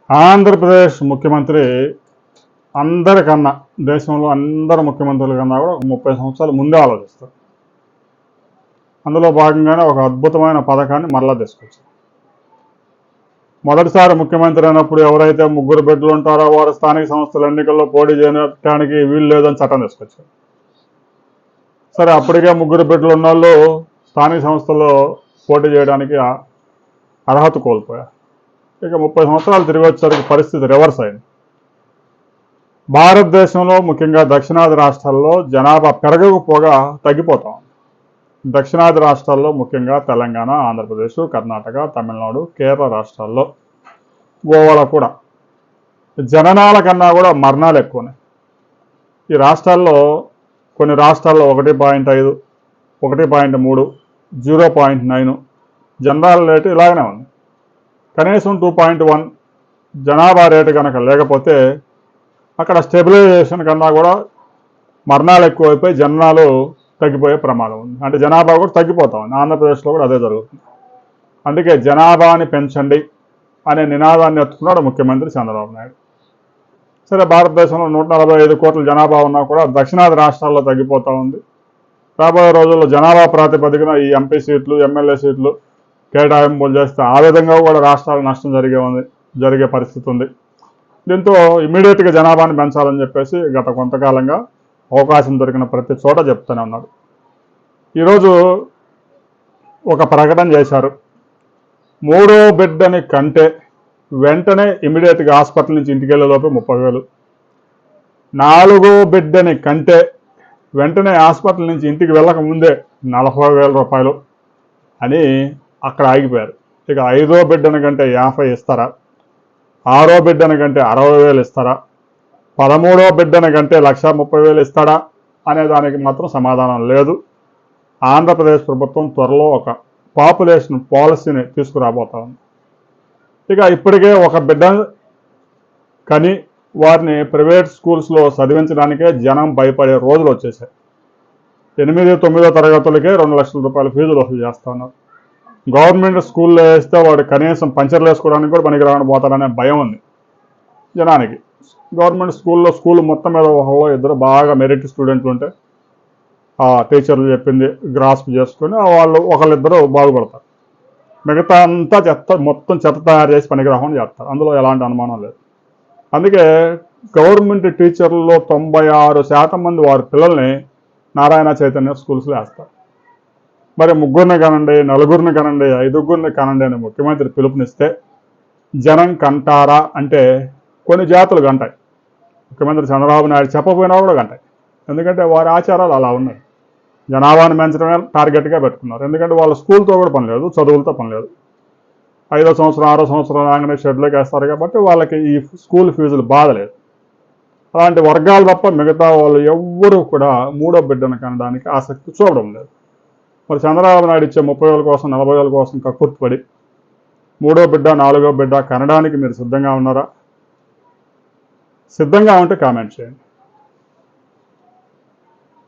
ఆంధ్రప్రదేశ్ ముఖ్యమంత్రి అందరికన్నా, దేశంలో అందరి ముఖ్యమంత్రుల కన్నా కూడా 30 సంవత్సరాలు ముందే ఆలోచిస్తారు. అందులో భాగంగానే ఒక అద్భుతమైన పథకాన్ని మరలా తీసుకొచ్చారు. మొదటిసారి ముఖ్యమంత్రి అయినప్పుడు ఎవరైతే 3 బిడ్డలు ఉంటారో వారు స్థానిక సంస్థల ఎన్నికల్లో పోటీ చేయడానికి వీలు లేదని చట్టం తీసుకొచ్చారు. సరే, అప్పటికే 3 బిడ్డలు ఉన్న వాళ్ళు స్థానిక సంస్థల్లో పోటీ చేయడానికి అర్హత కోల్పోయారు. ఇక 30 సంవత్సరాలు తిరిగి వచ్చేసరికి పరిస్థితి రివర్స్ అయింది. భారతదేశంలో ముఖ్యంగా దక్షిణాది రాష్ట్రాల్లో జనాభా పెరగకపోగా తగ్గిపోతాం. దక్షిణాది రాష్ట్రాల్లో ముఖ్యంగా తెలంగాణ, ఆంధ్రప్రదేశ్, కర్ణాటక, తమిళనాడు, కేరళ రాష్ట్రాల్లో, గోవాలో కూడా జననాల కన్నా కూడా మరణాలు ఎక్కువనే. ఈ రాష్ట్రాల్లో కొన్ని రాష్ట్రాల్లో 1.5, 1.3, 0.9 జనరల్ రేటు ఇలాగనే ఉంది. కనీసం 2.1 జనాభా రేటు కనుక లేకపోతే అక్కడ స్టెబిలైజేషన్ కన్నా కూడా మరణాలు ఎక్కువైపోయి జనాలు తగ్గిపోయే ప్రమాదం ఉంది. అంటే జనాభా కూడా తగ్గిపోతా ఉంది. ఆంధ్రప్రదేశ్లో కూడా అదే జరుగుతుంది. అందుకే జనాభాని పెంచండి అనే నినాదాన్ని ఎత్తుకున్నాడు ముఖ్యమంత్రి చంద్రబాబు నాయుడు. సరే, భారతదేశంలో 145 కోట్ల జనాభా ఉన్నా కూడా దక్షిణాది రాష్ట్రాల్లో తగ్గిపోతూ ఉంది. రాబోయే రోజుల్లో జనాభా ప్రాతిపదికన ఈ ఎంపీ సీట్లు, ఎమ్మెల్యే సీట్లు కేటాయింపులు చేస్తే ఆ విధంగా కూడా రాష్ట్రాలకు నష్టం జరిగే పరిస్థితి ఉంది. దీంతో ఇమీడియట్గా జనాభాని పెంచాలని చెప్పేసి గత కొంతకాలంగా అవకాశం దొరికిన ప్రతి చోట చెప్తూనే ఉన్నారు. ఈరోజు ఒక ప్రకటన చేశారు. 3వ బిడ్డని కంటే వెంటనే ఇమీడియట్గా హాస్పిటల్ నుంచి ఇంటికి వెళ్ళేలోపు 30,000, 4వ బిడ్డని కంటే వెంటనే హాస్పిటల్ నుంచి ఇంటికి వెళ్ళక ముందే 40,000 రూపాయలు అని అక్కడ ఆగిపోయారు. ఇక 5వ బిడ్డని కంటే 50 ఇస్తారా, 6వ బిడ్డని కంటే 60,000 ఇస్తారా, 13వ బిడ్డని కంటే 1,30,000 ఇస్తాడా అనే దానికి మాత్రం సమాధానం లేదు. ఆంధ్రప్రదేశ్ ప్రభుత్వం త్వరలో ఒక పాపులేషన్ పాలసీని తీసుకురాబోతా ఉంది. ఇక ఇప్పటికే ఒక బిడ్డ కని వారిని ప్రైవేట్ స్కూల్స్లో చదివించడానికే జనం భయపడే రోజులు వచ్చేసాయి. 8, 9వ తరగతులకే 2 లక్షల రూపాయల ఫీజులు వసూలు చేస్తూ ఉన్నారు. గవర్నమెంట్ స్కూల్లో వేస్తే వాడు కనీసం పంచర్లు వేసుకోవడానికి కూడా పనికి రావడం పోతాడనే భయం ఉంది జనానికి. గవర్నమెంట్ స్కూల్ మొత్తం మీద ఒకళ్ళు ఇద్దరు బాగా మెరిట్ స్టూడెంట్లు ఉంటే ఆ టీచర్లు చెప్పింది గ్రాస్ప్ చేసుకుని వాళ్ళు ఒకళ్ళిద్దరు బాగుపడతారు. మిగతా అంతా మొత్తం చెత్త తయారు చేసి పనికిరాకుండా చేస్తారు. అందులో ఎలాంటి అనుమానం లేదు. అందుకే గవర్నమెంట్ టీచర్లలో 96% మంది వారి పిల్లల్ని నారాయణ చైతన్య స్కూల్స్లో వేస్తారు. మరి 3 కనండి, 4 కనండి, 5 కనండి అని ముఖ్యమంత్రి పిలుపునిస్తే జనం కంటారా అంటే కొన్ని జాతులు కంటాయి. ముఖ్యమంత్రి చంద్రబాబు నాయుడు చెప్పపోయినా కూడా కంటాయి. ఎందుకంటే వారి ఆచారాలు అలా ఉన్నాయి. జనాభాను పెంచడమే టార్గెట్గా పెట్టుకున్నారు. ఎందుకంటే వాళ్ళ స్కూల్తో కూడా పని లేదు, చదువులతో పని లేదు. 5వ సంవత్సరం, 6వ సంవత్సరం రాగానే షెడ్లోకి వేస్తారు కాబట్టి వాళ్ళకి ఈ స్కూల్ ఫీజులు బాధలేదు. అలాంటి వర్గాలు తప్ప మిగతా వాళ్ళు ఎవ్వరూ కూడా 3వ బిడ్డను కనడానికి ఆసక్తి చూడడం లేదు. మరి చంద్రబాబు నాయుడు ఇచ్చే 30,000 కోసం, 40,000 కోసం కక్కుర్తిపడి 3వ బిడ్డ, 4వ బిడ్డ కనడానికి మీరు సిద్ధంగా ఉన్నారా? సిద్ధంగా ఉంటే కామెంట్ చేయండి.